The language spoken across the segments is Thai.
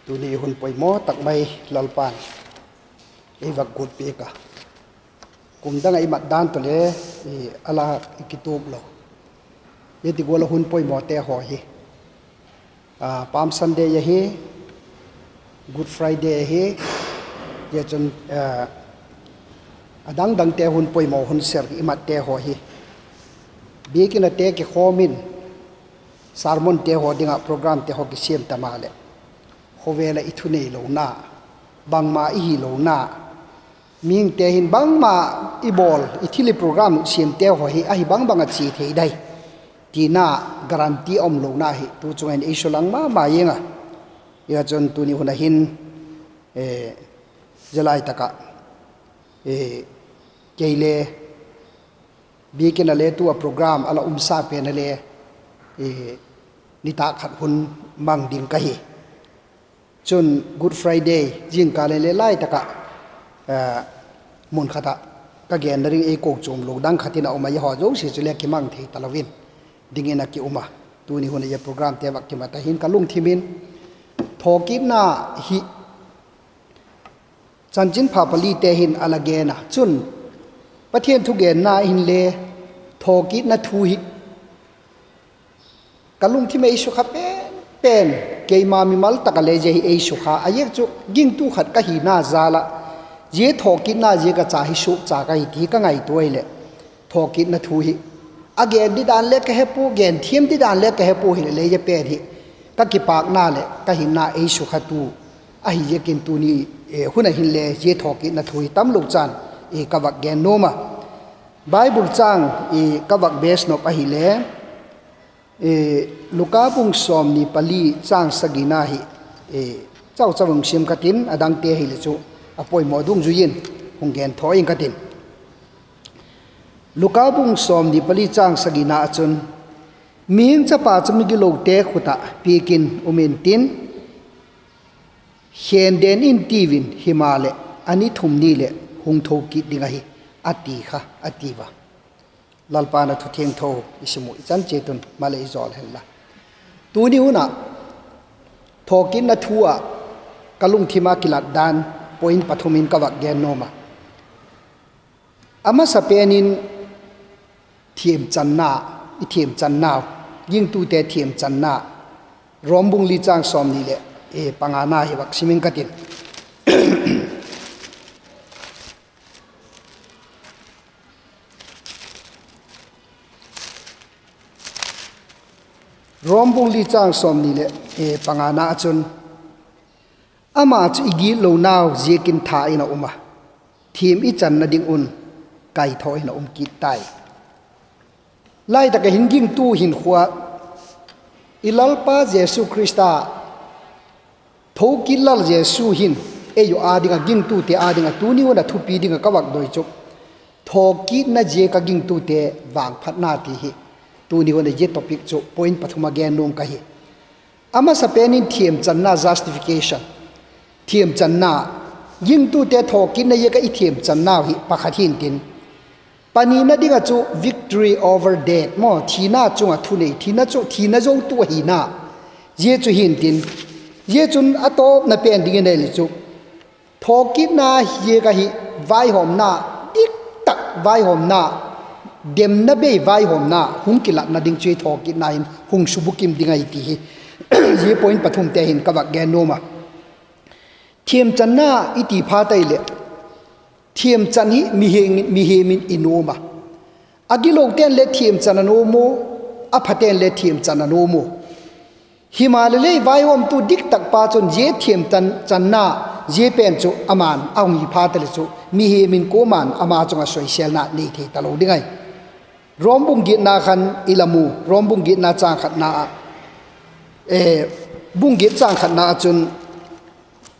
tu ni hun poi mo tak mai lalpan e vak gut pe ka kum dang ai mat dan to le e ala kitub lo ye ti gola hun poi mo te ho hi palm sunday ye hi good friday hi ye chon adang dang te hun poi mo hun ser i mat te ho hi bi ki na te ki khomin sermon te ho dinga program te ho ki siam tamale khowela ithune lo na bangma I hi lo na ming te hin bangma I bol ithili program siam te ho hi a hi bang chi thei dai tina guarantee om lo na hi tu chungain isolang ma yenga ya chon tu ni huna hin jalai taka keile bikin ale tu a program ala umsa pe na le nita khat hun mang ding ka hi chun good friday jing ka le lai taka mun khata ka gen ring e kok chom lo dang khatina oma ya ho jo si chule ki mang thei talawin dingena ki uma tu ni huna ye program te wak ki mata hin ka lung thimin thokin na hi chanchin phapali te hin alagena chun pathian thu gen na hin le thoki na thu hi kalung thi mai su kha pen keima mi mal takale je hi ei su kha ayek chu ging tu khat ka hi na zala je thoki na je ka cha hi su cha ka hi ti ka ngai toile thoki na thu hi again di dan le ka hepu gen thiem di dan le ka hepu hi le je pe hi ka ki pak na le ka hi na ei su kha tu a hi je kin tu ni huna hin le je thoki na thu hi tam lu chan e ka wak gen no ma bible chang e ka wak base no pa hi le luka bung som ni pali chang sagina hi chau chawung sim katin adang te hi le chu apoi modung juin hung gen thoing katin luka bung som ni pali chang sagina achun ming chapa chumi gi lo te khuta pikin umin tin hen den in tivin himale ani thumni le hung tho ki dinga hi ati kha ativa lalpana thu theng tho isimu ichan chetun male izol hella tuni una thokin na thua kalung thima kilat dan point pathumin kawak gen noma ama sapenin thiem channa I thiem channa ying tu te thiem channa rombung li chang som ni le pangana hi wak simin katin rombung li chang som ni le pangana chun ama chu igi lo naw jekin tha ina uma thim I chan na ding un kai thoi na ki tai lai ta ka hinging tu hin khwa ilalpa jesu krista thoki lal jesu hin eyo adinga ging tu te adinga tu ni wona thupi dinga kawak doi chuk thoki na je ka ging tu te wang phatna ti hi tu ni wona je topic chu point pathuma gen nom ka hi ama sapenin thiem channa justification thiem channa ging tu te thoki na ye ka I thiem channa hi pakhathin tin pani na dinga chu victory over death mo thina chunga thunei thina chu thina zo tu hi na ye chu hin tin ye chun atop na pen ding nei li chu thoki na ye ka hi vai hom na dik tak vai hom na dem na be vai hom na hung kilat na ding chui thoki na in hung subukim dingai ti hi ye point pathum te hin kawak gen noma thiem channa iti pha tai le thiem chan hi mi he min inoma agilo ten le thiem chanano mo aphaten le thiem chanano mo himalale vai hom tu dik tak pa chon je thiem channa je pen chu aman aung hi pha tele chu mi he min ko man ama chunga social na nei the talo dingai rombung gi na khan ilamu rombung gi na chang khat na bung gi chang khat na chun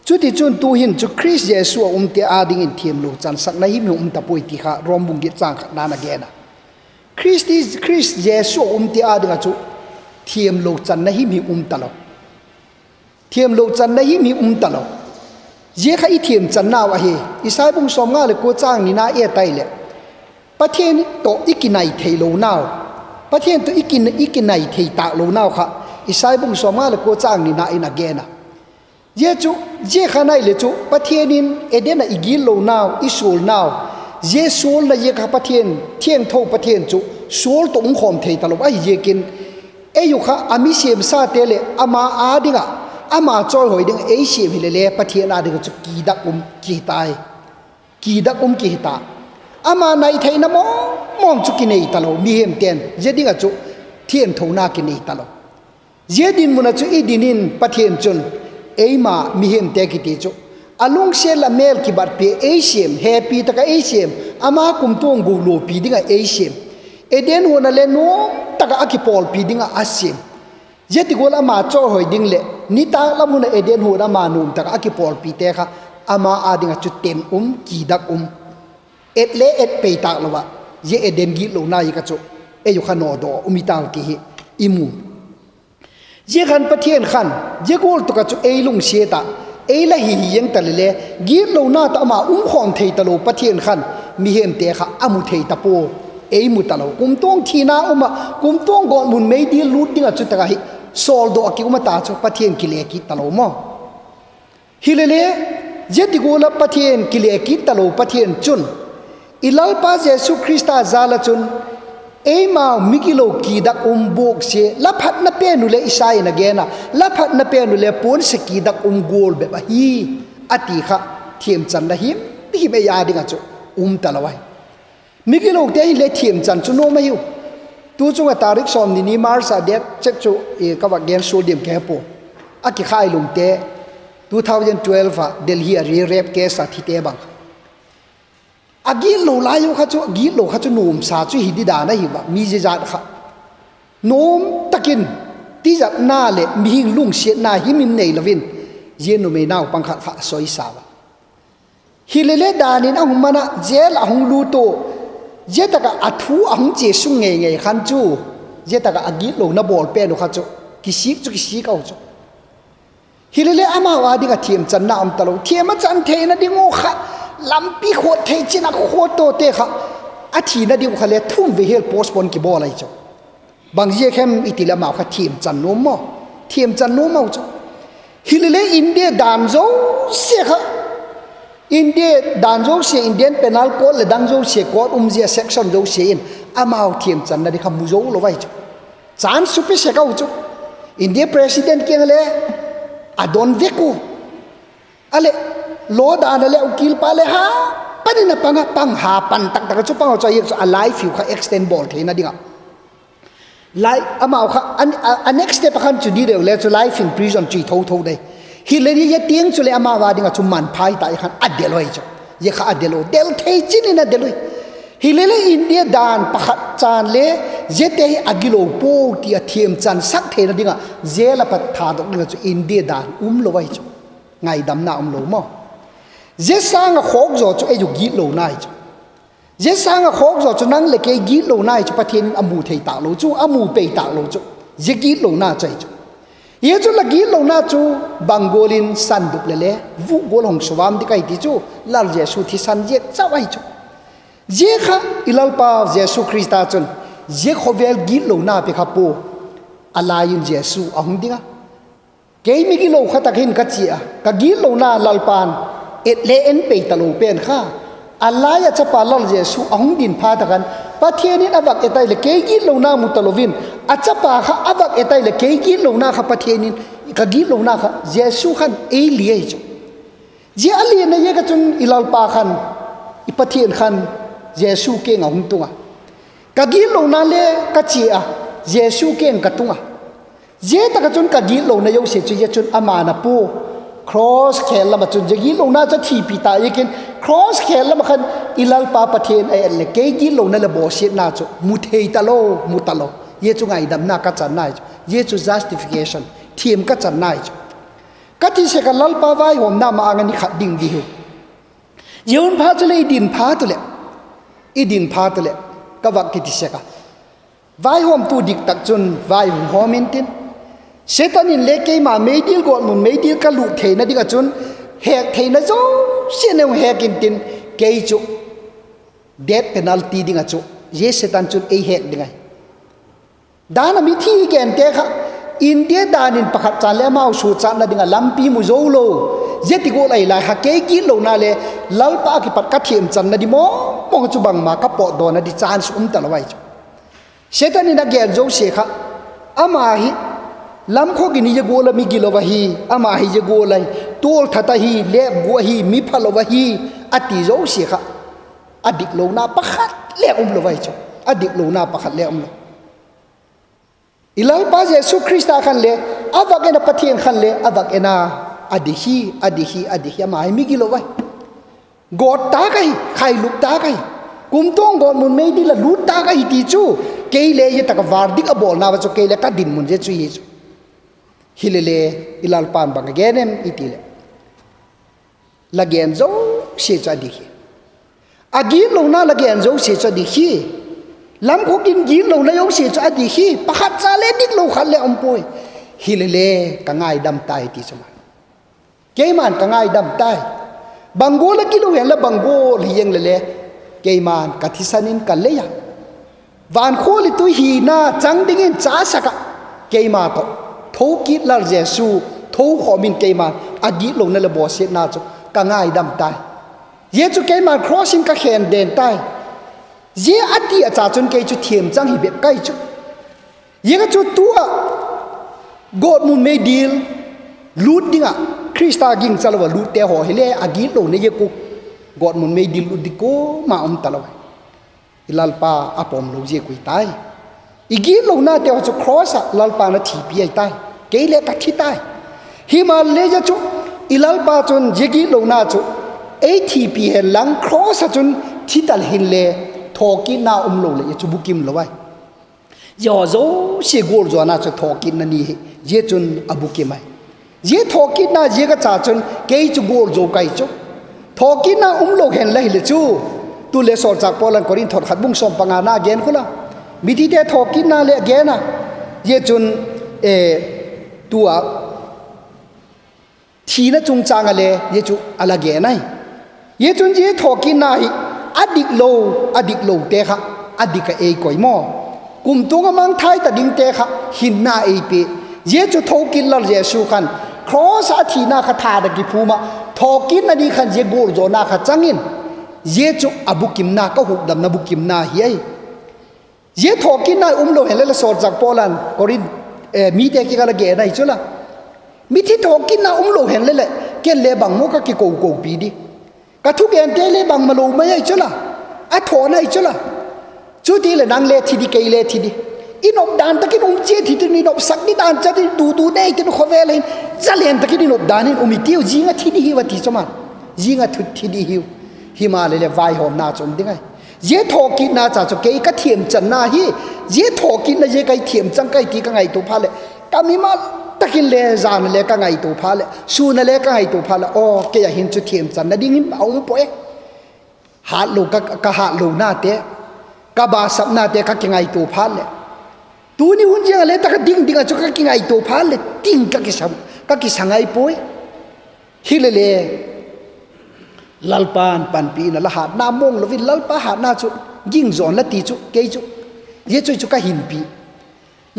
chuti chun tu hin chu Christ Jesu te ading in thiem lo chan sak na hi mi tapoi ti kha rombung gi chang khat na gena Christ Jesu te ading chu thiem lo chan na hi mi talo thiem lo chan na hi mi talo je kha I thiem chan na wa he isai bung som nga le ko chang ni na e tai le pathen to ikinai thei lo naw pathen to ikinai thei ta lo naw kha isai bung som nga le ko chang ni na ina gena เยจูเยขานายเลจูปะเทียนินเอเดนอีกิโลนาวอิสูลนาวเยสูลละเยขปะเทียนเทียงทปะเทียนจูสูลตงขอมเทตลบไอเยกินเอยุขะอามิเสียมซาเตเลอามาอาดิงะอามาจอยหอยดิงเอเสียมฮิเลเลปะเทียนอาดิงจูกีดักกีตายกีดักกีตาอามาในไทยนะมองจุกินเอตลบมีเห็มเตียนเยดิงะจูเทียนทนากินเอตลบเยดินมุนจูอีดินินปะเทียนจุนเอมามีเห็มเตกิติจูอลุงเซลเมลกิบัดเปเอเซียมแฮปปี้ตะกะเอเซียมอามาคุมตวงกูโลปีดิงะเอเซียมเอเดนหัวนั่นเลโนตะกะอากิปอลปีดิงะอาเซียมเยติโกลอามาจ่อหอยดิงเลนิตาละมุนเอเดนหัวนามานุมตะกะอากิปอลปีเตคะอามาอาดิงะจุเต็มกีดักเอ็ดเลเอ็ดเปตากละวะเยเอเดนกิโลนายกะจุเอยุขานอดออุมิตาวติฮิอิมูเยขันปะเทียนขันเยโกลตุกะจุเอลุงเชตาเอละหิยังตะเลกีโลนาตะมาขอมเทตะโลปะเทียนขันมีเห็มเตคะอามุเทตะโปเอมุตะโลกุมตวงทีนากุมตวงกอนมุนไม่ดีลูดดิงะจุตะกะฮิโซลโดอะกิอุมตาจุปะเทียนกิเลกิตะโลมอฮิเลเลเยติโกลปะเทียนกิเลกิตะโลปะเทียนจุนอิลัลปาเยซูคริสต์ซาลาจุนเอมามิกิโลกีดักบกเสลับพัดนับเป็นนุเลอิสายนักเกนะลับพัดนับเป็นนุเลปนสกีดักโกลแบบฮีอติขะเทียมจันนะฮิมเบียดิงะจุตะละไว้มิกิโลเตหิเลเทียมจันจุโนมาอยู่ตูจุงะตาริกซอมนี่มาร์ซาเดตเจ็กจุกะวะเกนโซเดียมแคโปอะกิขายลุงเต2012เดลฮีรีเรปเคสทิเตบังอากิโลลายุขะจุกิโลขะจุนุมซาจุฮิดิดานะฮิวะมีเจจัดขะนุมตะกินติจัดนาเลมีหิงลุงเสียนาหิมิมเนลวินเยนุเมนาวปังขะขะซอยสาวะฮิเลเลดานินอะหุมนะเจลอะหุลูโตเจตะกะอะทูอะหุเจซุงเงเงคันจูเจตะกะอากิโลนะบอลเปนุขะจุกิซิกจุกิซิกเอาจุฮิเลเลอะมาวาดิกะเทียมจันนะอัมตะโลเทียมจันเทนะดิโงขะลำปีโคตรเทจินักโคตรโตเตะอาทีนั่นดิวเขาเลยทุ่มวิเฮลโพสปอนกี่บอลอะไรจ้ะบางทีแค่อิติละมาเขาทีมจันโนมอทีมจันโนมอจ้ะฮิลเลอินเดียดานโจเสียค่ะอินเดียดานโจเสียอินเดียนเป็นอัลโคเลดังโจเสียกอดเสียเซ็กชันโจเสียอินอามาเอาทีมจันนั่นดิเขามุโจโลไว้จ้ะจานสุพิเศษเขาจ้ะอินเดียประธานเกี่ยงเลยอดอนเวกูอะไรโลดานเลยอุกิลปาเลยฮะปนินะปังหาปันตักตักจุปังเอาใจยังจะไลฟ์อยู่ค่ะ extend ball ที่นั่นดิค่ะไลฟ์อามาเอาค่ะอัน next step กันจุดนี้เดียวเลยจะ life in prison จุดทั้งได้ฮิเลนี่ยังเตียงจุเลยอามาว่าดิค่ะจุมันพายตายค่ะอัดเดลอยจ้ะยังค่ะอัดเดลเดลเทจินี่นะเดลอยฮิเลนี่อินเดียดานปักจานเลยเจเตะอากิโลโปที่เทียมจันสักเทนั่นดิค่ะเจละปัตถาดอกนี่จุอินเดียดานโลไว้จ้ะไงดำหน้าโลมั้งเจสังขอกจอดจุเอจุกิโลนายจุเจสังขอกจอดจุนั่งเล็กกิโลนายจุปะเทียนอามูเทตาโลจุอามูเปตาโลจุเจกิโลนาใจจุเยจุละกิโลนาจุบังโกลินสันดุเล่วุโกลงสวามดิไกติจุลาเจสุทิสันเจจ้าไว้จุเจค่ะอิลัลปาเจสุคริสตาจุนเจขอเวลกิโลนาเปขับปูอาลายุนเจสุอาหุงดิงะเกยมิกิโลขัตกินกัจเจียกกิโลนาลาลปานเอ็ดเลนเปตะโลเป็นข้าอัลลาห์จะปาลลเยซูอังดินพาตะกันปะเทียนินอวักเอตัยเลเกกิโลนามุตะโลวินอาจะปาข้าอวักเอตัยเลเกกิโลนาข้าปะเทียนินกกิโลนาข้าเยซูขันเอลียจูเจอลียนเยกจุนอิลลปาขันอิปะเทียนขันเยซูเก่งอ่ะตัวกกิโลนาเลกัจเจียเยซูเก่งกัตตัวเจตะกจุนกกิโลนาโยเสจุเยจุนอามานาปูcross แขนละมาจนจะกินลงน่าจะทีปีตาอย่างกิน cross แขนละมาคันอิลัลปาปะเทนไอ้เล็กเกกินลงนั่นละบ่เสียน่าจะมุเทตาโลมุตาโลเยจูไงดำน่ากัจจันน่าจะเยจู justification ทีมกัจจันน่าจะกัจจิเสกันลัลปาไว้หอมน้ามาอันนี้ขัดดิ่งดีหูยืนพาตุเลยดินพาตุเลยอีดินพาตุเลยก็วักกิติเสกันไว้หอมตูดิกตักจนไว้หอมเมนตินเซตันินเล็กเกมาไม่ดีกว่ามุนไม่ดีก็ลุเทนะดิกจุนแหกเทนะจูเสียนแหกินตินเกยจูเด็ดเพนัลตีดิกจุเยเซตันจุนเอแหกดิไงดานามิที่แกนเตะค่ะ อินเดียดานินประคัดจานแล้วมาสู่จานนั่นดิ่งลำปีมุโจโลเจติโกไลลายฮักเกกิโลนาเลลัลปากิปัดกัดเทียมจันนั่นดิมองจุบังมากับปอดนั่นดิจานสุมตะละไว้จ้ะเชตันนี่นักเกียรติโจเชค่ะอามาฮิลำโคกินิยโกลมิกิโลวะฮีอามาฮิยโกไลตัวทัตฮีเล็บกัวฮีมิพะโลวะฮีอติโจเชค่ะอดิกโลนาประคัดเลี้ยโลไว้จ้ะอดิกโลนาประคัดเลี้ยโลอิลัลปาเยซูคริสต์ขันเลอาวักเอนาปะเทียนขันเลอาวักเอนาอดิฮีมาให้มิกิโลไว้กอดตาไกใครลุกตาไกกุมต้องกอดมุนไม่ดีละลุดตาไกตีจูเกยเลยตะกวาร์ดิกอบอลนาวัจเกยเลกัดดินมุนเจจูเยจูฮิเลเลอิลัลปานบังเกเนมอิติเลละเกนโจเชจอดิฮีอากิโลนาละเกนโจเชจอดิฮีลำเขากินยินเราเลยเอาเสียจะอดีตประคัดซาเลดิกเราขัดเลยอมป่วยฮิเลเล่กังไงดำตายที่สมัยเกี่ยมันกังไงดำตายบังโกละกิโลเห็นละบังโกเลียงเลยเกี่ยมันกัทิสันินกันเลยวันโคลิตุฮีน่าจังดิ่งจ้าสักเกี่ยมันก็ทุกิดลาเจสูทุขอมินเกี่ยมันอดีตเราเนี่ยละบอเสียน่าจุกังไงดำตายเยจูเกี่ยมันครอสินกับแขนเดินตายเยอดีอาจารย์จนเกยจุเทียมจังหิเบบใกล้จุเยก็จุตัวกอดมุนไม่ดีลลูดดิ่งคริสตากิงซาลวะลูดเตะหัวเฮเลอากิโลเนี่ยกูกอดมุนไม่ดีลูดดิโกมาอมตะลวะอิลัลปาอปอมโลเจกุยตายอีกิโลน่าเตะว่าจุครอสลัลปานะทีปีไอตายเกยเลกัดที่ตายฮิมาเลจะจุอิลัลปาจนเจกิโลน่าจุเอทีปีเฮลังครอสจนที่ตัลหินเลทอกินนาโลเลยจะบุกิมละไว้ยอโจเชกูร์จวนาจะทอกินนันนี่เยจุนอบุกิมไอเยทอกินนาเยก็จ่าจนเกยจูกูร์โจไกจูทอกินนาโลเห็นเลยเลยจูตุเลสอจากปอลันกอรินถอดขัดบุ้งสมปังอานาเกนคุละมิที่เตทอกินนาเลเกนะเยจุนตัวทีน่ะจุงจางอะไรเยจุอะไรเกนไอเยจุนเยทอกินนาอดิกโลเตะค่ะอดิกเอกอยมอกุมตัวกำลังไทยแต่ดิ่งเตะค่ะหินนาเอเปเยจุทอกินลาเยซูขันครอสอาทีนาคาทาดกิภูมาทอกินนันดีขันเยกูร์โจนาคาจังอินเยจุอบุกิมนาก็หุบดำนาบุกิมนาเฮียเยทอกินนาโลเห็นเลยสอดจากโปแลนด์กอรินมีเตะกิกาลเกนไอจุละมีที่ทอกินนาโลเห็นเลยเกลเลบังโมกะกิโกปีดีกระทุกเอ็นเตเลบังมาลูไม่ใช่จุละอะถอนให้จุละจุดที่เลยนั่งเลทีดีเกยเลทีดีอินอบดานตะกินเจทีดีอินอบสักดิดานจะได้ดูได้ที่นุขเวเลยจะเลียนตะกินอินอบดานินมิติวจิงะทีดีฮิวที่สมันจิงะทุทีดีฮิวฮิมาเลไวหอมนาจนดิ้งไงเยทอกินนาจ่าจุเกยก็เทียมจันนาฮีเยทอกินนาเยไกเทียมจังไกตีกังไงตัวพาเลกามิมาตะกินเลจานเลกังไงตัวพาเลสูนเลกังไงตัวพาเลโอเกยหินจุเทียมจันนาดิ้งเอาอุ้มป่วยหาลูกก็หาลูกนาเตะก็บาสับนาเตะก็กินไงตัวพาเลตัวนี้หุ่นยังเลยแต่ก็ดิ้งจุก็กินไงตัวพาเลดิ้งก็กิสังไงป่วยฮิเลเลลัลปานปันปีนั่นละหาดน้ามงลวินลัลปาหาดน้าจุยิ่งจอนละตีจุเกยจุเยจุก็หินปี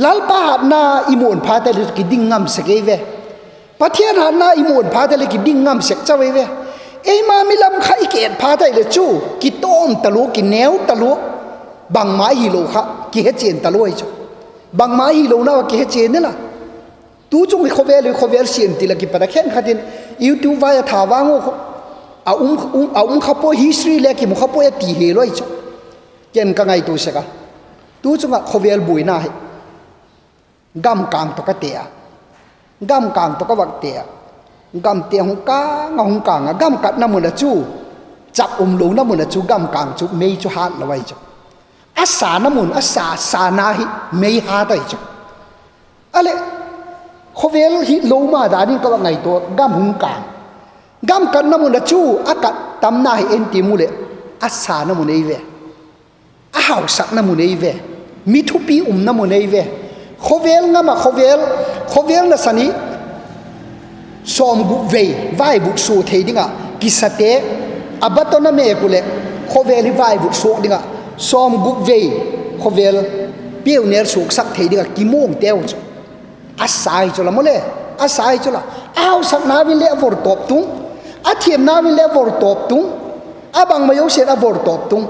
ลัลปาหาดน้าอิมวนพาเตลิกิดิ้งงำเสกเวปะเทียนหาดน้าอิมวนพาเตลิกิดิ้งงำเสกเจ้าเวเอ้มามิลำไข่เกตพาได้เลยจูกิโต้มตะลุกิแนวตะลุบังไม้ฮิโลค่ะกิเฮเจนตะลุไอจูบังไม้ฮิโลน่าว่ากิเฮเจนนี่ล่ะตูจงไปเขาเวลเสียนติละกิปะตะแค่นขัดินยูทูบวายถาวางโอเอาขับไปฮิสตรีเล็กกิมุขับไปตีเฮโลไอจูเจนกังไงตูเสกะตูจงเขาเวลบุยน่าให้กำกางตกเตะกำกางตกวักเตะกำเตียงกางหงกางกำกัดน้ำมันจูจับลงน้ำมันจูกำกางจูไม่จูหาละไว้จูอาสาน้ำมันอาสานาฮิไม่หาได้จูอะไรเขาเวลฮิโลมาดานี่ก็ว่าไงตัวกำหงกางกำกัดน้ำมันจูอากัดตำนาฮิเอ็นติมูเลอาสาน้ำมันเอเวอาหาวสักน้ำมันเอเวมิทุปีน้ำมันเอเวเขาเวลงั้นมาเขาเวลน่ะสันนี้สอมกุเวไว้บุกสูเทดิงะกิสเตอบัตตนะเมกุเลโคเวลิไว้บุกสูดิงะสอมกุเวโคเวลเปียวเนรสุกสักเทดิงะกิโมงเตวจ อาศัยจุละโมเลอาศัยจุละเอาสักนาวิเลวอร์ตบตุงอาเทียมนาวิเลวอร์ตบตุงอาบังมาโยเชนอวอร์ตบตุง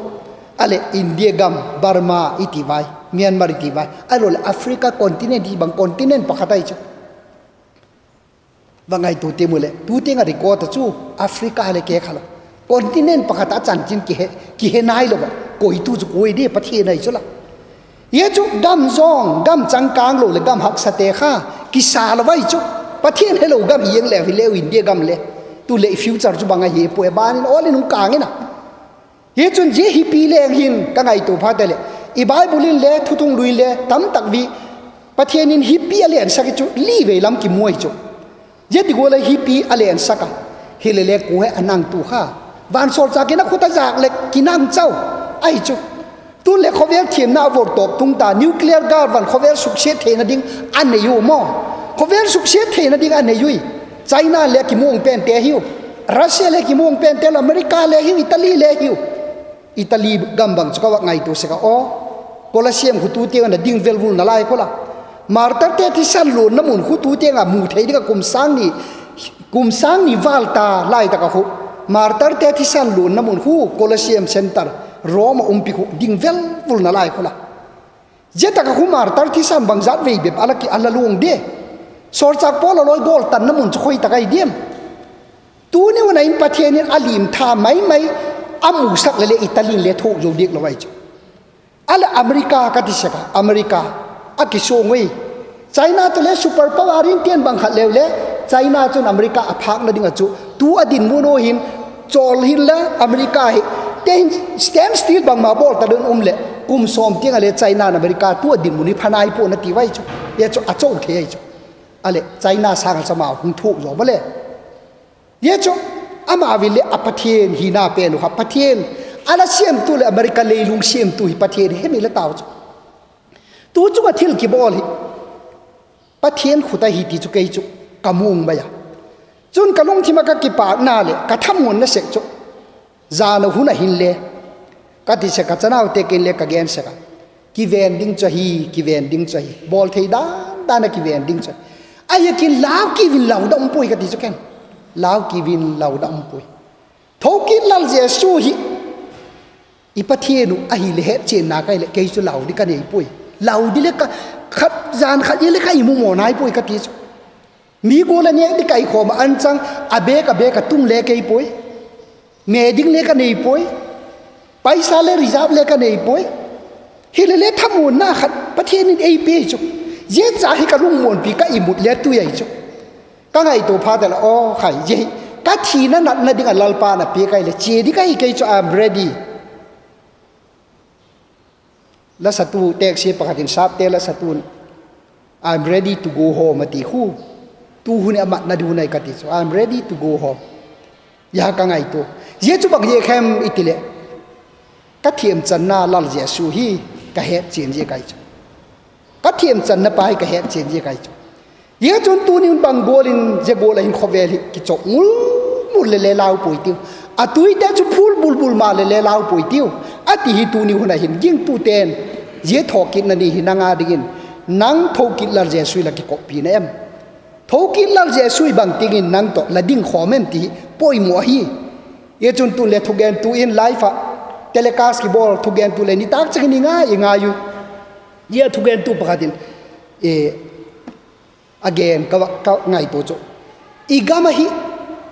อะไรอินเดียกัมบาร์มาอิติไวเมียนมาอิติไวอะไรแอฟริกาคอนติเนนต์ที่บางคอนติเนนต์ปะขัดไอจ้ะว่าไงตัวเต็มเลยตัวเต็งอะไรก็ตะจูแอฟริกาอะไรเกี่ยขะละคอนติเนนต์ปะขัดอาจารย์จินกี่เฮนายเลยบ่กูอีตัวจุกูอีเดียประเทศไหนจุละเยจุกัมซองกัมจังกางโลเลยกัมหักสเตข้ากิสาละไว้จุประเทศให้เรากัมเอียงแล้วให้เลวอินเดียกัมเลยตัวเลยฟิวเจอร์จุบังไงเย่ป่วยบ้านนี่โอ้เลยนุ่งกางนี่นะเยจุนเจฮิปีเลงหินกังไงตัวพาเตเลยอีบายบุลินเลยทุตุงลุยเลยตั้มตักวีประเทศนี้ฮิปีอะไรอันสักจุลีเวลำกิมวยจุเยติโกเลยฮิปีอะไรอันสักเฮเลเลกูให้อนังตัวข้าวันโซลจากินักขุตจากเล็กกินังเจ้าไอจุตุเล็กเขาเวลเทียมหน้าวอร์ตบตุงตานิวเคลียร์การ์วันเขาเวลสุกเชษเทนดิ่งอันเนยูมอเขาเวลสุกเชษเทนดิ่งอันเนยุยไชน่าเล็กกิมวงเป็นเตหิวรัสเซียเล็กกิมวงเป็นเตลอเมริกาเล็กหิวอิตาลีเล็กหิวอิตาลีกัมบังจะก็ว่าไงตัวเสกอ๋อโคลาเซียมขุตูเตียงน่ะดิ่งเวลวุลน่ะไล่เขาละมาร์ตัเตที่สันหลุนน้ำมุนขุตูเตียงอ่ะมูเทดิ่งกับกุมสังนี่วาลตาไล่ตะกะหุมาร์ตัเตที่สันหลุนน้ำมุนหูโคลาเซียมเซ็นเตอร์โรมาปิคุดิ่งเวลวุลน่ะไล่เขาละเจตกะหุมาร์ตัที่สันบังจัดเวย์แบบอะไรกิอัลลวงเดสอร์จากพอละร้อยโกลตันน้ำมุนจะคุยตะไกเดียมตัวนี้วันไหนประเทศนี้อาลิมทาไม่อามูสักเลยอิตาลีเลยทุกโยดิกละไว้จ้ะอะไรอเมริกาก็ที่เสกอเมริกาอากิโซงเว้ยไชน่าตัวเล่ซูเปอร์พาวเวอร์อินเดียนบังคับเลวเล่ไชน่าจนอเมริกาอภักนั่นดิ่งจุตัวอดินมูโนหินโจลหินละอเมริกาเฮเต็นสแตนสตีลบังมาบอลตะเดินเลยกุมสอมเตียงอะไรไชน่าอเมริกาตัวอดินมูนี่พนายโปนัติไว้จ้ะเดี๋ยวจุอาโจเทจ้ะอะไรไชน่าสร้างสมาคมทุกอย่างมาเลยเดี๋ยวจุอามาวิเลอประเทศหินาเป็นครับประเทศอาลาเซียมตัวเลยอเมริกาเลยลุงเซียมตัวประเทศเฮมิละตาวจ้ะตัวจุกทิลกิบอลประเทศขุดหิติจุกไอจุกำมุงไปอ่ะจนกระลงที่มันก็กิปากนาเลยกระทำมันนั่นเสกจุจานหุ่นหินเลยก็ที่เสกจะน่าเตกินเลยก็เกณฑ์เสกกีเวนดิ้งจะฮีกีเวนดิ้งจะฮีบอลเทด้านกีเวนดิ้งจะไอ้ยักินลาวกีวินลาวดำปุยก็ที่จุกันลาวกีวินลาวดำปุยทกินลาเจสูฮีอีประเทศนู้ไอ้เละเจนนาไกเลยเกยจุลาวดิกันไอ้ปุยลาวดิเล็กขัดจานขัดยี่เล็กไอ้มุมนายปุยก็ที่จุมีกูเลยเนี่ยดิไก่ขอมาอันจังอาเบกตุ้งเล็กไอ้ปุยเมดิ้งเล็กกันไอ้ปุยไปซาเลริซาบเล็กกันไอ้ปุยเฮเลเล่ทำมูลน่าขัดประเทศนี้ไอ้ปีจุเยจ่าให้กระลุงมวนปีก็อิมุดเล็ดตัวใหญ่จุก็ไงตัวพาแต่ละอ๋อไข่เย่ก็ทีนั้นนั่นดิ่งอัลลปานะปีก็เลยเจดิก็อีกไอ้จุ I'm ready แล้วศัตรูเตกเสียประกาศสับเตะแล้วศัตรู I'm ready to go home มาตีคู่ตัวหุ่นอามัดนาดูในกติ so I'm ready to go home ยากังไงตัวเยจุบักเยเข้มอิติเลก็เทียมจันนาลลเจสูฮีก็เหตุเจียนเยไกจูก็เทียมจันนาไปก็เหตุเจียนเยไกจูเยจนตัวนี้บังโกลินเจโกลินขเวลิกิจกมุลเลลาวปุยติวอะตุยเตจูพูลบุลมาเลลาวปุยติวอะติฮิตูนิหุ่นหินยิ่งตูเตนเยทอกินนันนี่หินงาดิกินนังทอกินลลเจสุยละกิกอปีเนมทอกินลลเจสุยบังติกินนังโตละดิ่งขอเมมติป่วยมัวฮีเยจนตัวเลทุกแกนตัวอินไลฟ์อะเทเลคาสกีบอลทุกแกนตัวเลนิตากจักนี่ง่ายง่ายอยู่เยทุกแกนตัวประกาศagain ก็ง่ายตัวโจอีกามาฮี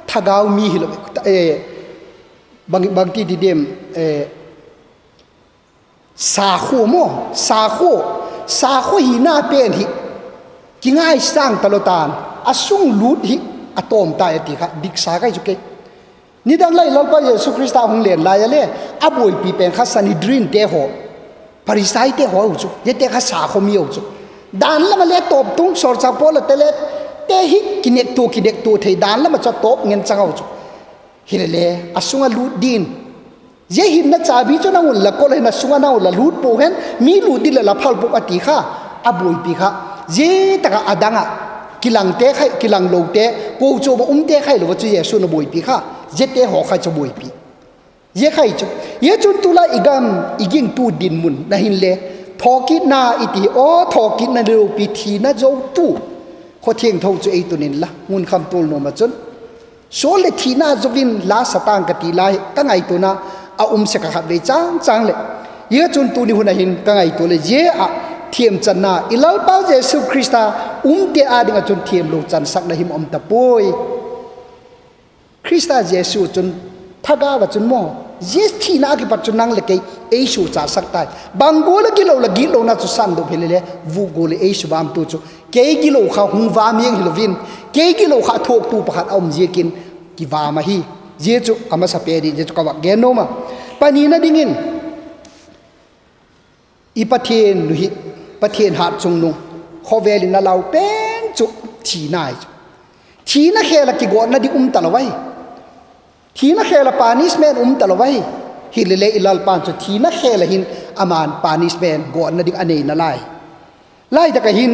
ทากาวมีฮิโลบางทีดีเดมสาโคโมสาโคหินาเป็นฮิกิง่ายสร้างตลอดตานอาซุงลูดฮิอะตอมตายติค่ะดิกสาไกจุกเกนี่ดังไล่ลอลปะเยซูคริสต์หงเลียนลายเล่อาบวยปีเป็นข้าสันนิดรินเตโหปริสัยเตโหอุจุเยเตข้าสาโคมีอุจุดานละมาเล่ตบตุ้งสอดจากพอละเตเล่เตฮิกินเนกตัวเทดานละมาจะตบเงินจังอุจุฮิเลเล่อาซุงลูดดินเยหินนัดจ่าบิจนาอุลละก็เลยนัดซุงนาอุลละลูดโปเห็นมีลูดดินละพัลปุกอติค่ะอาบวยปีค่ะเยตะกะอดังอ่ะกิลังเตะใครกิลังโลเตะกูโจบเตะใครหรือว่าจะเยซูนบวยปีค่ะเจเตะหอใครจะบวยปีเยใครจะเยจุนตุลาอีกามอีกิงตูดินมุนนะหินเล่ทอกินาอิติโอทอกินาเรวปีทีนะโจตู ข้อเที่ยงเท่าจะไอตัวนี้ละมุนคำตัวโนมาจนโซเลทีน่าจะวินลาสตางกติลายก็ไงตัวน่ะเอาเสกขัดเลยจังเลยเยอะจนตัวนี้หุ่นหินก็ไงตัวเลยเยอะเทียมจันน่ะอิลลป้าเยซูคริสต์เดียอาดิงจนเทียมโลจันสักนะหิมตะปุยคริสต์เยซูจนทักว่าจนมอเยสทีน่ากิปัจจุนังเลยเอชูจ่าสักตายบางโกลกิโลน่าจะสั่นดูเพลเลยวูโกลเอชูบามตัวจูเกยกิโลข้าหุงวามียงฮิโลวินเกยกิโลข้าทกตูประคัดเอาเยกินกิวามาฮีเยจูอามาสเปดีเยจูกว่าเกนโนมาปานีน่ะดิ่งอีปะเทนลุหิปะเทนหาดจงนุงขอเวลินเราเป็นจุทีนายทีน่ะแค่ละกิโกน่ะดิตะละไว้ทีน่ะแค่ละปานิสแมนตะละไว้ฮิเลเลอิลลปานจุทีน่ะแค่ละหินอามานปานิสแมนโกน่ะดิอันนี้น่ะไล่ตะกะหิน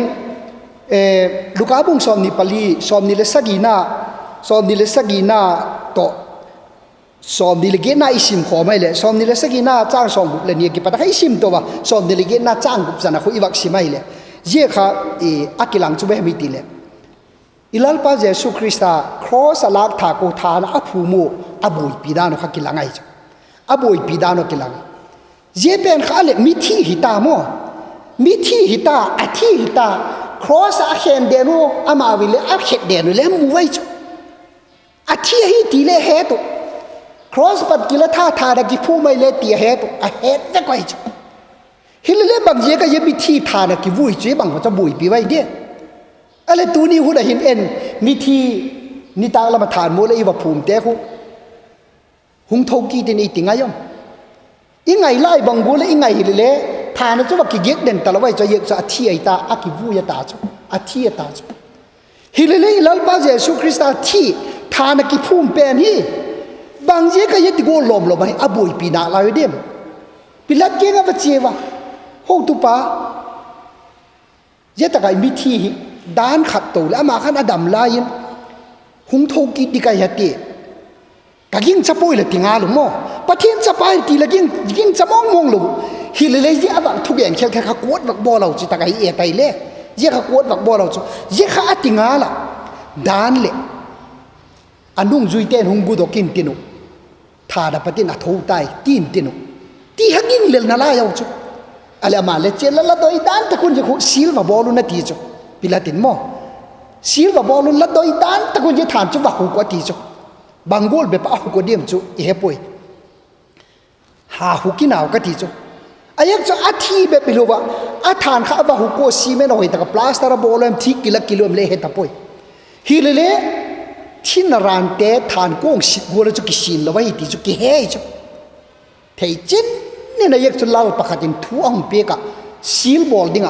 ลูกาบุงซอมนิปลีซอมนิเลสกีนาโตซอมนิเลเกนาอิสิมขอไม่เลยซอมนิเลสกีนาจ้างซอมบุเลนี่กิปะตะอิสิมตัวว่าซอมนิเลเกนาจ้างบุษนะคุอีวักสิไม่เลยเจ้าข้าอักกิลังจุเบมิติเลยอิลลป้าเยซูคริสต์ครอสลักถาโกธานะอภูมิอบุยปีดานขักกิลังไงจ้ะอบุยปีดานกิลังเจ้าเป็นข้าเลยมิทีหิตาโมมิทีหิตาอธิหิตาครอสอาเคนเดโนอามาวิเลอาเขดเดโนเลมูไว้จ้ะอธิหิตีเลเฮตุครอสปัดกิลท่าทาดกิพูไม่เลตีเฮตุอเฮดจะไว้จ้ะฮิเลเลบางเจ้าก็ยังมิทีทานะกิวุยเจ้าบางก็จะบุยปีไว้เดียอะไรตัวนี้หุ่นหินเอ็นมิทีนิตาละมาทานโมเลอีวภูมิเตะหุงทงกีเตนี่ติงไงยอมอีไงไล่บังโบเลอีไงฮิเลเลทานจะว่ากิเกเด่นตะละไว้จะเยอะจะอธิไอตาอากิวุยตาจ้ะอธิตาจ้ะฮิเลเลอิลลป้าเยซูคริสต์ที่ทานกิภูมิเป็นฮีบางเจ้าก็ยังติโกลมไปอบุยปีนาลายเดียมปิลัดเก่งกับเจ้าวะโหตุปาเยตะไกมิทีด้านขัดตัวแล้วมาขันอดัมลายินหุงทกิดิกายตีกะยิ่งจะป่วยเลยติงาลุโมประเทศจะไปตีละยิ่งจะมองลุฮิเลเลยเยอะบักทุกอย่างแค่ขวดบักบอเราจิตะไกเอไตเล่เยอะขวดบักบอเราจิเยอะข้าติงาละด้านเล่อันนุ่งจุยเต้นหุงกุดกินตินุทาดาปฏินาทูไตตีนตินุตีหักินเลนนาลายเอาจุอะไรมาเลเจลละโดยด้านตะคุณจะซิลมาบอลุนาทีจุพิลาตินโมซิลมาบอลุละโดยด้านตะคุณจะทานจุบักหัวตีจุบางโกลเบบเอาหัวเดียมจุเอปุยหาหุกินเอากตีจุอายังจะอาทีแบบไม่รู้ว่าอาทานข้าวหุโกซีเมนเอาไว้แต่กับพลาสตาร์บอลเอ็มทีกิโลเลเฮตาปุยฮิเลเลที่นารานเตทานกุ้งสิกัวแล้วจุกิสินละไว้ตีจุกิเฮจุเทจินนี่นะยังจะเล่าประคตินทั่วองเปียกซีลบอลดิ้ง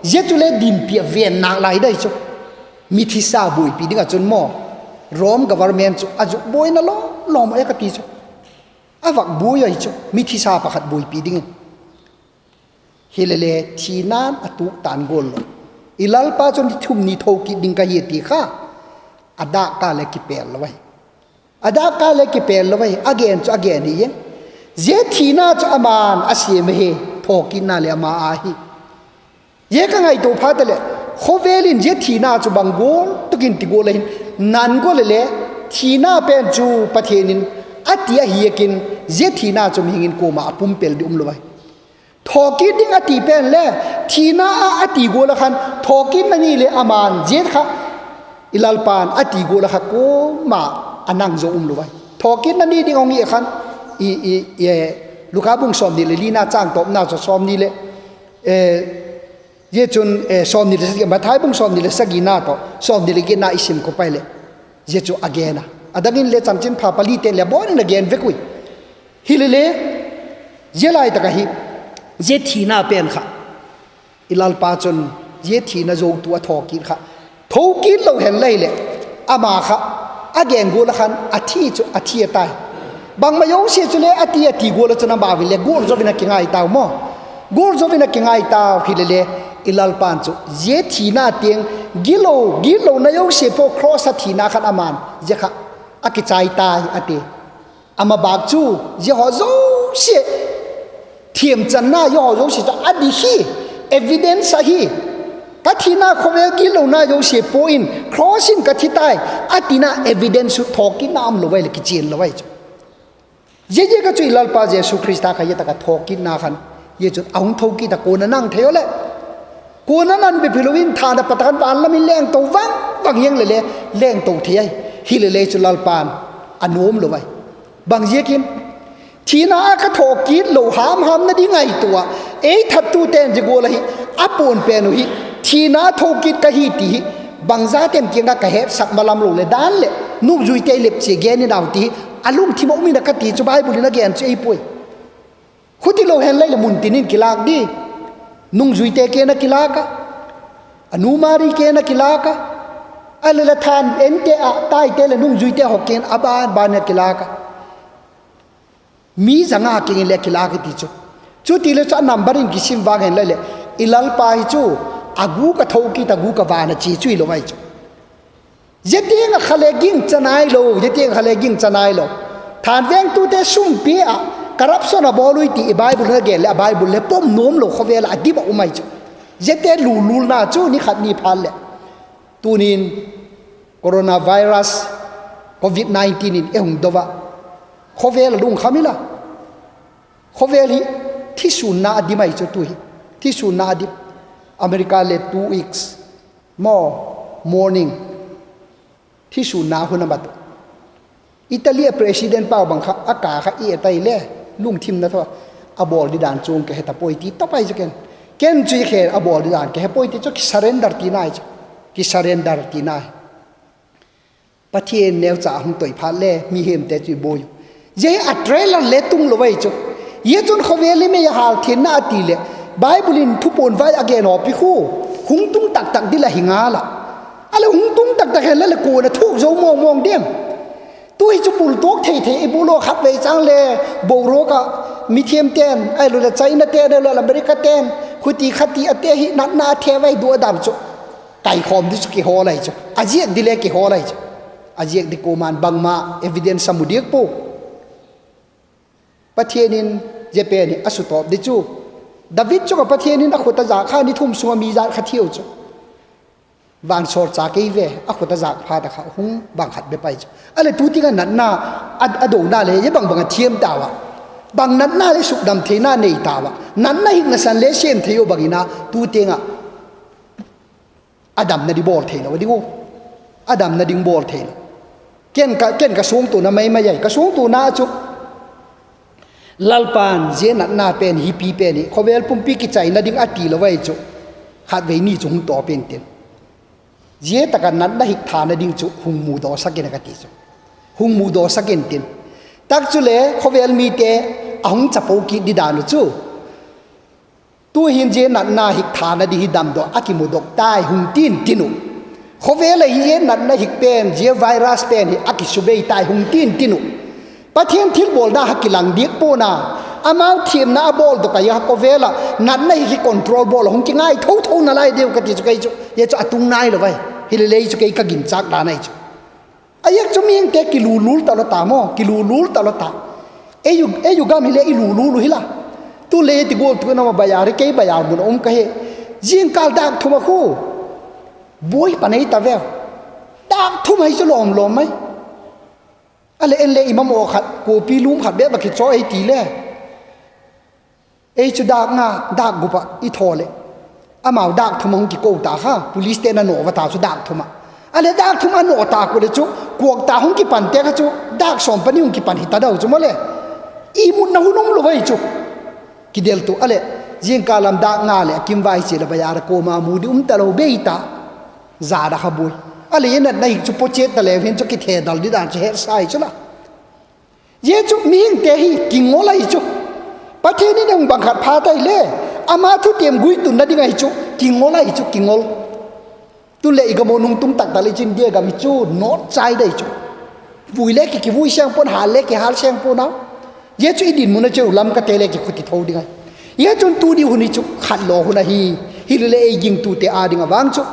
เยจุเลดินเปียเวียนนางไหลได้จุมิทิซาบุยปีดิ้งจนมอรอมกับวาร์เมนจุอาจุบุยนั่นล้อมไอ้กตีจุอาวักบุยไอ้จุมิทิซาประคติบุยปีดิ้งเฮเลเลทีนานอตุตันโกลอิลลป้าจนทุ่มนิทอกิดิ้งกะเยติข้าอดากาเลกิเปลละไว้อดากาเลกิเปลละไว้againนี่ยังเจทีน่าจะอามานอาศัยไม่เหทอกินน่าเลยมาอาฮีเยก็ไงตัวพัดเลยโคเวลินเจทีน่าจะบังโกลตุกินติโกเลยนันโกเลยทีน่าเป็นจูประเทศนินอัติยาฮีกินเจทีน่าจะมีเงินโกมาปุ่มเปลดิอุมละไว้ทอกินดิ้งอัติเป็นเลยทีน่าอัติโกละคันทอกินนั่นนี่เลยอามานเจค่ะอิลลปานอัติโกละค่ะโกมาอันนั่งโจอุมละไว้ทอกินนั่นนี่ดิ้งเอางี้คันลูกค้าบุ้งซ้อมนี่เลยลีน่าจ้างตบน่าจะซ้อมนี่เลยเยจนซ้อมนี่เลยมาท้ายบุ้งซ้อมนี่เลยสักกี่น่าต่อซ้อมนี่เลยกินน่าอิสิมก็ไปเลยเยจอเกนะอาดังอินเลยจันจินพาปลีเตนเลยบอลนี่เกนเวกุยฮิเลเลยเยลายตะกะฮิเยทีน่าเป็นค่ะอิลลปาจนเยทีน่าโจตัวทอกินค่ะทอกินเราเห็นเลยเลยอามาค่ะอาเกนกูละคันอาทิจุอาทิตายบางมาโยเสียจุเลอติโกลจะนำบาวิเลโกลจอวินักง่ายตาวโมโกลจอวินักง่ายตาวฮิเลเลอิลลปานจุเยทีน่าเตียงกิโลนายกเสียพวกครอสทีน่าขันอามานเยค่ะอากิจายตายอติอามาบากจูเยหอโจเสียเทียมจันน่าเยหอโจเสียจะอดีฮีเอวิเดนซ์ฮี กะทินาโคเวลกิโลนาโยเชโปอินครอสินกะทิตายอาตินาเอวิเดนซ์ทอกินน้ำลอยเลยกิจีนลอยเย่ก็จุยลัลปาเจสุคริสต์ขยันตะกะทอกินนาขันเย่จุดเอาทอกิตะโกนนั่งเที่ยวเลยโกนนั่นเป็นพิลวินทานปะตะกันบานละมิแรงตัววังบางยังเลยแรงตัวเที่ยฮิเลจุลัลปานอนุมลอยบางเย่กินทีน่ากระทอกินโลหามนั่นดีไงตัวทัดตูเต็นจะโกเลยอาปนเป็นหิทีน่าทอกินกะฮิตีบางซาเต็มเกียงกะเฮ็ดสักมาลำลงเลยด้านเลยนุ่มจุยเตเล็บเจเกนี่ดาวตีอาลุงที่มอกมีนักตีจุบายบุรีนักเกนเจไอป่วยขุดที่เราเห็นเลยละมุนตินินกิลากดีนุ่งจุยเตเกนักกิลากะอนุมารีเกนักกิลากะอะไรละทานเอ็นเตอะตายเตละนุ่งจุยเตหอกเกนอบานบานนักกิลากะมีสังอาเกงเล็กกิลากตีจูตีเลจะนำบริงกิชิมวางเห็นเลยอิลัลปาฮิจูอากูกะทอกิตากูกะวานะจีจุยลงไปจูเจติงขเลกิงจะนายโลเจติงขเลกิงจะนายโลทานเวงตูเตซุ่มเปียกรับสนะบอลุยตีไบเบิลเกลและไบเบิลเล่ป้อมโน้มโลเขาเวลาอดีบอุไมจูเจเตลูน่าจูนี่ขัดนี่พันเลยตูนินโคโรนาไวรัสโควิด-19นี่หงดวะเขาเวลาลุงขามิละเขาเวลีที่สุนาอดีไม่จูตุยที่สุนาอดีอเมริกาเล2 weeks more morningที่สุนาหุนบัตอิตาลีประธานเป้าบังคับอากาศอีไตเล่ลุงทิมนะท่าอบอลดิดานจงแกเหตุป่วยที่ต่อไปจะเก่งจุยแค่อบอลดิดานแกเหตุป่วยที่จะกิสเรนดาร์ตีน่าจะกิสเรนดาร์ตีน่าประเทศแนวจ่าหุ่นต่อยพาเล่มีเหมแต่จุยโบยเย่อัตเรลเลตุงลอยจุเย่จนเขาเวลีไม่ยาหาเทียนน่าตีเล่ไบเบิลินทุปนไว้อเกนอพิคูหุงตุ้งตักดิละหิงาละอะไรหุงตุ้งตักเห็นแล้วกูนะทุกโจมองเดียมตัวจุปุลตัวเทไอบุโลขัดไปจังเลยโบโรกะมีเทียมเตนไอโรละใจน่าเตนไอโรละอเมริกาเตนคุตีขัดตีอเตหินัดนาเทไว้ดูดำจุไก่คอมดิสกิฮออะไรจุอาเจียกดิเลกิฮออะไรจุอาเจียกดิโกมันบังมาเอวิเดนสมุดีกปูประเทศนินเจเปนิอสุตอบดิจูดาวิดจุกับประเทศนินอขุตจากข้านิทุ่มสวมีจานขัดเที่ยวจุบางสอดจากอีเวอขุตจากพาตะขาหุงบางขัดไปจุอะไรทุติกันนั้นน่าอโดน่าเลยยังบางเทียมดาวะบางนั้นน่าเลยสุกดำเทน่าเนยตาวะนั้นน่าหิงสันเลเชนเทียวบางอินาทุติงะอดัมนาดิบอลเทลวะดิโกอดัมนาดิงบอลเทลเก่นกระทรวงตัวน่ะไม่ใหญ่กระทรวงตัวน่าจุลัลปานเจนัดนาเป็นฮิปีเป็นนี่เขาเวลปุ่มปีกิจใจนาดิงอตีละไว้จุขาดไว้นี่จุงต่อเป็นเต็นเจตกันนัดนาหิกฐานนาดิงจุหุงมูดอสักเกนกันติจุหุงมูดอสักเกนเต็นตักจุเลเขาเวลมีเตอหงจับโอกิดิดานุจุตัวหินเจนัดนาหิกฐานนาดิฮิดำดออากิมูดอกตายหุงตินตินุเขาเวลเจนัดนาหิกเป็นเจไวรัสเป็นอากิสุเบยตายหุงตินตินุประเทศที่บอลน่าฮักกิลังเดียกโปนาอามาทีมน่าบอลตัวกันยังฮักก็เวล่ะนั่นไม่ฮิคอนโทรลบอลหงจิง่ายทุ่งนั่นไรเดียวกันที่จะไกจุยังจะตุ้งนายเลยไว้ฮิเลย์จะไกกักินจากด้านไหนจุไอ้ยังจะมีอย่างเด็กกิลูลูตลอดตามอกิลูลูตลอดตาเอยุกามฮิเลย์ลูลูฮิล่ะตัวเลติโกลตัวน้ำใบยาริเกย์ใบยาบุญอมก็เฮยิงกาลดักทุ่มคู่บวยปนัยตาเวลดักทุ่มให้จะลมไหมอะไรเอ็นเลยอิมามอขัดกูปีลุมขัดเบ็ดบักขิดจ้อไอตีเล่จุดากงาดากกุปะอีทอเลยอามาดากทุ่มหงกิโกตาค่ะพุลิสเตนันโนวตาสุดากทุ่มอะไรดากทุ่มอันโนตากูเลยจุกวกตาหงกิปันเตะจุดากสอมปนิหงกิปันหิตาดาวจุมาเลยอีมุนนาหุนมลอยจุกิเดลตุอะไรยิงกาลัมดากงาเลยกิมไวเจลบยาระโกมามูดิตะโลเบยตาซาดาขบุยอะไรยันนั่นในจุดโปรเจกต์อะไรเห็นจุดกิเทดัลดิดานจะเฮร์ไซจุละเยจุมีหิงเตหิกิงโอไลจุประเทศนี้ยังบังคับพาได้เลยอามาทุเตรียมกุยตุนนั่นยังไงจุกิงโอไลจุกิงโอตุเล่อีกโมนุงตุ้งตักตะลิจินเดียกับมิจูโนดใจได้จุวุยเล็กกี่วุยเชียงปนหาเล็กกี่หาเชียงปนเอาเยจุอีดินมุนเจ้าลำกะเตเล็กกี่ขุดติทอดีไงเยจุนตูดีหุนิจุขัดโลหุนะฮิเลเอยิงตูเตอาดิงะวางจุ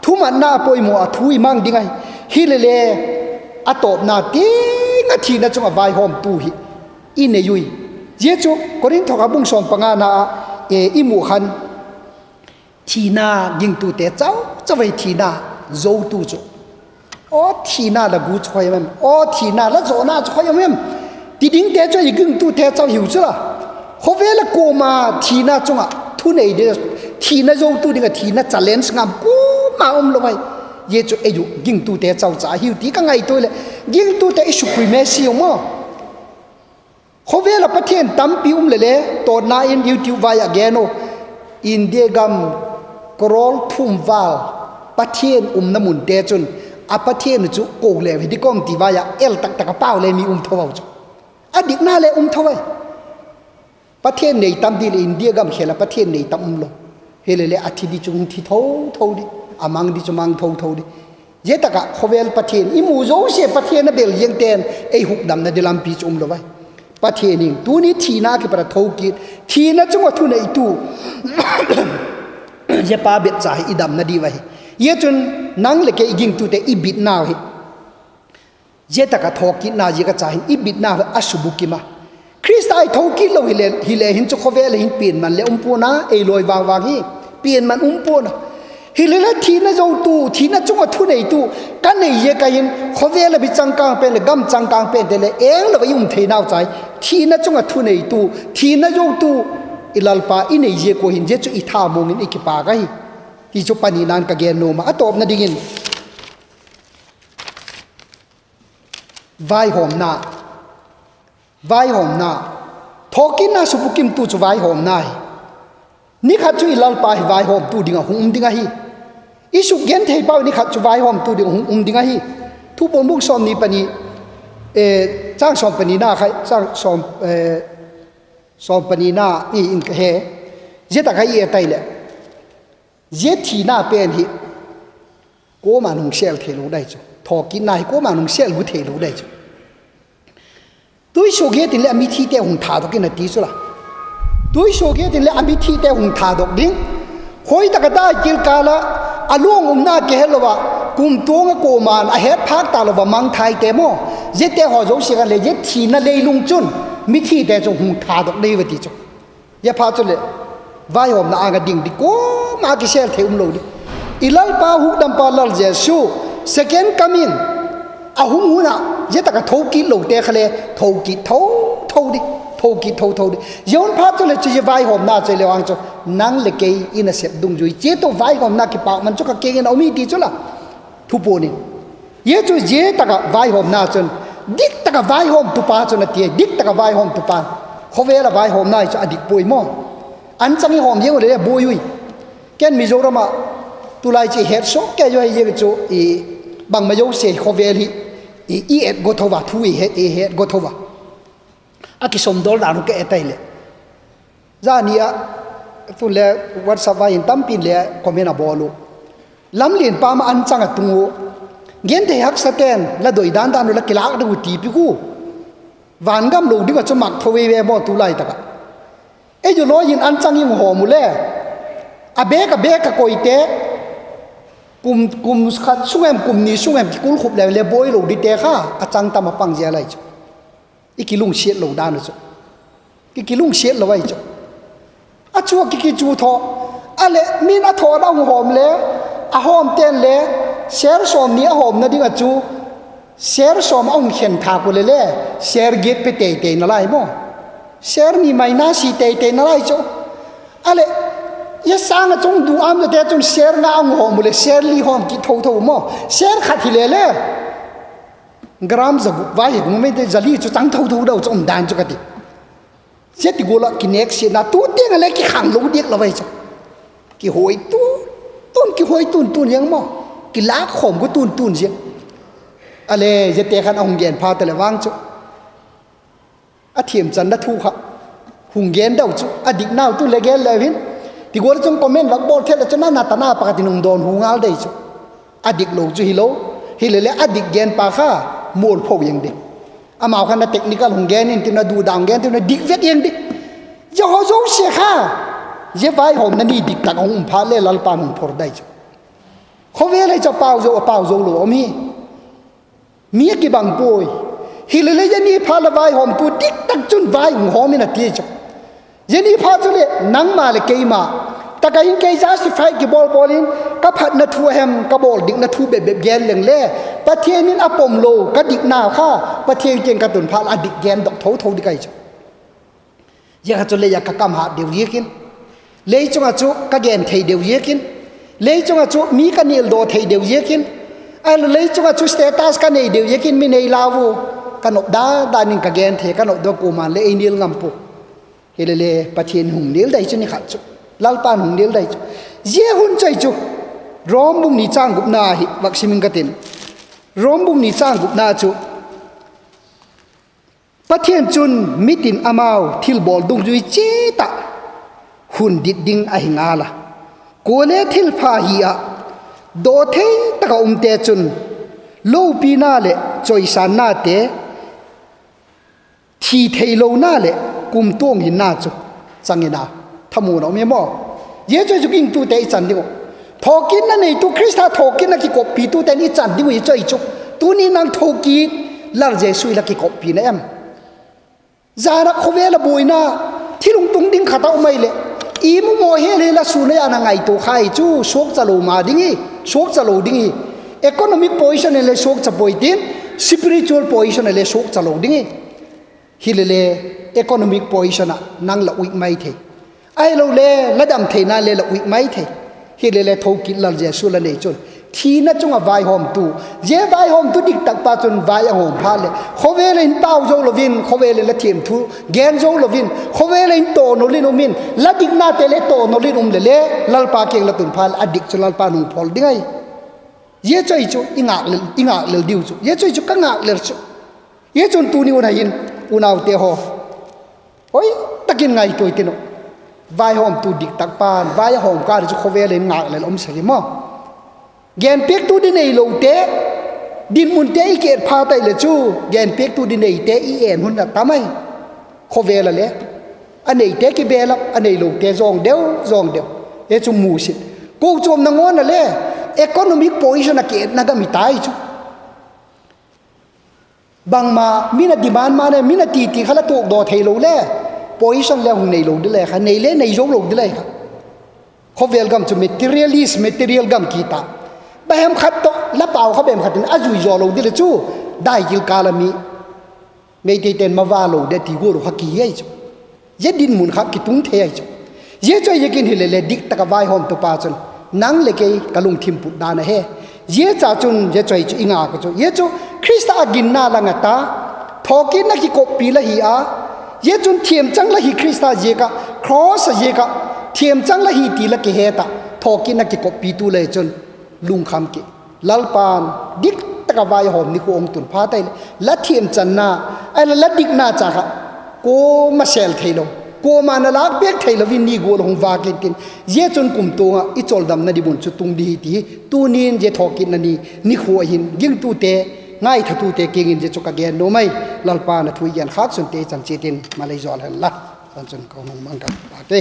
ทุมันน่าป่วยมัวทุยมั่งดิไงฮิเลเลอตบนาตีงาทีน่าจงอวายหอมตูฮิอินเนยุยเจจุกรินทอกบุงสอนปังอานาอิมูขัน ทีน่ายิงตูเตเจ้าจะไปทีน่าโจตูจุโอ้ทีน่าละกูช่วยมันโอ้ทีน่าละโจน่าช่วยมันที่ดิ้งเตจ้ายิงตูเตเจ้าหิวจุละเขาเวลากูมาทีน่าจงอ่ะทุนไอเดียทีน่าโจตูดิ้งทีน่าจะเล่นสงามกูมาลงไปเยจูเอยุยิงตูเตเจ้าจ่าหิวตีก็ไงตัวเลยยิงตูเตอิสุปริเมซิโอมั้งเขาเวลาประเทศตั้มปีเลยตัวน่าอินยูทูบไว้อะแกโนอินเดียกัมกรอลทุ่มวาลประเทศน้ำมุนเตจนอาประเทศจุโกเลวิดิกอมตีวายาเอลตักตะกเป้าเลยมีทวาจุอดีตน่าเลยทวายประเทศในตั้มดีเลยอินเดียกัมเขลประเทศในตั้มลงเฮเลเลอาทิตย์ดิจุงที่เท่าดิอามังดิจุมังเท่าดิเยตกะเขาเวลประเทศอิมูโจเชประเทศนั่นเบลยังเตนไอหุกดำนั่นเดลัมปีจุลงไว้ประเทศนี้ตัวนี้ทีน่าคือประเทศกิจทีน่าจังหวะทุนไอตู้เยป้าเบ็ดใจอีดำนาดีไว้เยจนนังเล็กยิงตัวแต่อีบิดนาวเยตกะทอกินาเยกะใจอีบิดนาวอัศบุกิมาคริสต์ไอทอกิเราฮิเลหินจุขเวลหินเปลี่ยนมันเลปูนะเอลอยวางฮีเปลี่ยนมันปูนะฮิเลละทีน่าจะตู้ทีน่าจังหวะทุนไอตู้กันในเยกะยินขเวลบิจังกางเป็นเลยกัมจังกางเป็นแต่เลยเองเราไปยุ่งเทน่าใจทีน่าจังหวะทุนไอตู้ทีน่าจะตู้อิลลปาอินเอเยโกหินเจจุอิธามงอินอิกิปากะฮีที่จุปานีนานกะเกนโนมาอตอบนาดิ่งไวหอมนาทอกินนาสุปุกิมตูจุไวหอมนานี่ขัดจุอิลลปาไวหอมตูดิ่งหุมดิ่งฮีอิสุเกนเทปานี่ขัดจุไวหอมตูดิ่งหุมดิ่งฮีทุกปนบุกสอมนี่ปานีจ้างสอมปานีนาใครจ้างสอมสอมปานีนานี่อินกะเฮเจตะใครเอไตเลยเจทีน่าเป็นฮิโกมานุงเชลเทลูได้จ้ะทอกินนายโกมานุงเชลกุเทลูได้จ้ะตุยโชเกตินเลอมิทีเตหุงทาดกินนาทีสุละตุยโชเกตินเลอมิทีเตหุงทาดกดิ้งหอยตะกได้กิลกาละอลวงนาเกลวะกุมตัวงโกมานอเฮดพักตาลวะมังไทยเตโมเจเตหอโจเชกันเลยเจทีน่าเลยลุงจุนมิทีเตจงหุงทาดกได้วะติจ้ะยาพาจุเลยวายหอมนาอ่างดิ่งดิโกมากิเชลเทอุมโลดิอิลัลปาหุกดัมปาลลเจสู second coming อาหุงหุนะเจตกะทอกิโลเตะเลยทอกิทอดิทอกิทอดิย้อนพาจุเลยจะวายหอมนาเจเลวังจ้ะนังเลเกยอินเสพดุงจุยเจตัววายหอมนากิปากมันจุกะเกยนเอามีดีจุละทุปนิเยจูเจตกะวายหอมนาจนดิกตกะวายหอมตุปาจนเตียดิกตกะวายหอมตุปาเขาเวลาวายหอมนาจะอดิกป่วยมั่งอันจังหอมเยอะเลยบุยวิแกนมิโซรามาตุลายจีเฮดโซแกอยู่ให้เยอะจูอีบางมาโยเสียขเวลีอีเอ็ดกทวะทุยเฮดกทวะอากิสมดอลลารุกเอตัยเลยจานี่อะตุเลวัดสวายินตั้มปินเลยคอมเมนต์บอลูลำเลียนปามาอันจังตุงโอเงินเทียกสเตนละโดยด้านด้านละกิลากดูตีพิกูวันกำลูดีกว่าจะมักทวีเวบอตุลายตะกะเออยู่รอยินอันจังยิงหอมุเล่อาเบกโกยเตะกุมขัดช่วยกุมนี้ช่วยกุลขุบเลยบอยลูดิเตะค่ะอาจังตามาปังเจอะไรจ้ะอีกิลุงเชียดลูด้านจ้ะอีกิลุงเชียดละไว้จ้ะอาชัวกิจูทออะไรมีนาทอดาวหอมเลยอาหอมเต้นเลยเชร์สอมนี้หอมนะดิกจูเชร์สอมเอาเขียนทากุเลยเชร์เก็ตไปเตะนั่นไรมั้งเชร์มีไม่น่าสีเตะนั่นไรจ้ะอะไรยะสางจงดูอามจะเตะจงเชร์งาหอมเลยเชร์ลีหอมกิโถมั้งเชร์ขัดทีเลยกรามจะไว้ผมไม่ได้จะลีจุดจังโถเดาจงดันจุกติเจ็ดกูละกินเอ็กซ์นะตัวเดียงอะไรกิขังลูกเดียกละไว้จ้ะกิหอยตุนกิหอยตุนยังมั้งกิลากขมก็ตุนเสียอะไรจะเตะขันเอาหงเย็นพาแต่ละว่างจ้ะอาเทียมจันทร์ทุกข์หงเย็นเดาจ้ะอดีตน่าวตุนเลยแกเลยพินที่กูจะจงคอมเมนต์ว่าบอลเทเลจะน่าตาหน้าปกตินุ่งโดนหงอาลได้จ้ะอดีตโลจุฮิโลฮิเลอดีตเย็นปาข้ามูลพกยังเด็กอามาขันเทคนิคหงเย็นนี่ที่น่าดูดาวเย็นที่น่าดิกเวทยังเด็กจะหอโจเสียข้าเจ้าไว้หอมนั่นนี่ดิกตักหงพาเล่ลัลปานุพอร์ได้จ้ะเขาเวลาจะเป่าโจโลมีกี่บางป่วยฮิเลยันนี่พาละไว้หอมตัวดิกตักจุนไว้หอมนี่นาทีจ้ะยันนี่พาจุเลยนังมาเลยเกยมา ตะกายเกย justify กิบอลบอลินกับพัดนัทแฮมกับบอลดิกนัทเบบแกนเหลืองเล่ประเทศนี้อปมโลกดิกนาข้าประเทศเก่งกระตุนพาลอดิกแกนดอกเท่าดีกันจ้ะอยากจะเลยอยากกำหาเดียวเยกินเลยจงอาจุกะแกนไทยเดียวเยกินเลยจงอาจุมีกันเนลโดไทยเดียวเยกินไอ้เลยจงอาจุสเตตัสกันเนเดียวเยกินมีในลาวกันอบดานิงกะแกนเทกันอบดกูมันเลยเนลงำปุเฮเลประเทศหุ่นเนลได้จุนี่ขัดจุลาลปานหุ่นเนลได้จุเยหุ่นใจจุร้อมบุญนิจ้างกุบนาหิวักชิมิงกตินร้อมบุญนิจ้างกุบนาจุประเทศจุนมิตินอามาวทิลบอลดุงจุยเจตะหุ่นดิดดิ้งอหิงาละโกเลทิลพาฮีอะโดเทตะกอุมเตจุนโลปีนาเลจอยสานนาเตทีเทโลนาเลกุมต้วงหินนาจุสังเกนาทำมูนเอาเมียมอเยอะจอยจุกิงตูเตอิจันดิโอทอกินนั่นเองตูคริสต์ทอกินนักกิกบปีตูเตอิจันดิโอจอยจุตูนี่นางทอกีลาร์เจสุยลักกิกบปีนะเอ็มจารักเขาเวลาบุยนาที่ลุงตุงดิ้งขัดเอาไม่เลยอีมุโมเฮเลละสุเลยอันไงตัวใครจูโชคจะโลมาดิ้งโชคจะโลดิ้งeconomic position le shok cha poitin spiritual position le shok cha lo ding hilele economic position nang la week mai the ai lo le ladam the na le la week mai the hilele thoki lal je su la nei chon thi na chunga vai hom tu je vai hom tu dik tak pa chon vai hom pha le khowe le in pau jo lo vin khowe le la thiem thu gen jo lo vin khowe le in to no lin min la dik na te le to no lin le lal pa keng la tun phal adik chulal pa nung phol ding ai ye choi chu inga le diu chu ye choi chu ka nga le chu ye chon tu ni una yin unaw te ho oi takin ngai toi tino vai hom tu dik tak pan vai hom ka chu khowe le nga le om sagi mo gen pek tu di nei lo te din mun te i ke pha tai le chu gen pek tu di nei te i en hun na tamai khowe la le anei te ki be la anei lo te zong deu ye chu mu sit ko chom na ngon na le economic position ke naga mitai chu bangma mina demand ma ne mina ti khala tok do thailo le position le hung nei lo de le kha nei le nei jong lo de le kha kho welcome to material gam kita bahem khat to la paw kha bem khatin ajui jo lo de le chu dai gil kalami mei te ten ma wa lo de ti go ro kha ki ye chu ye din mun kha ki tung the ye chu ye choi ye kin hilele dik taka vai hom to pa chun nang leke kalung thim put dana he ye cha chun ye choi chu inga ko chu ye chu krista agin na la ngata thokin na ki copy la hi a ye chun thiem chang la hi krista je ka cross je ka thiem chang la hi ti la ke he ta thokin na ki copy tu le chun lung kham ki lalpan dik taka vai hom ni ko ong tun pha tai la thiem chan na ai la dik na cha ka ko ma sel thailo ko mana lak bek thai lovin ni gol hong wa ke tin ye chon kum to nga I chol dam na di bun chu tung di ti tu nin je thokin na ni kho hin ging tu te ngai tha tu te kengin je choka gen no mai lalpa na thui yan khak sun te chan che tin malai zol han la chan chon ko nong mang ka pa te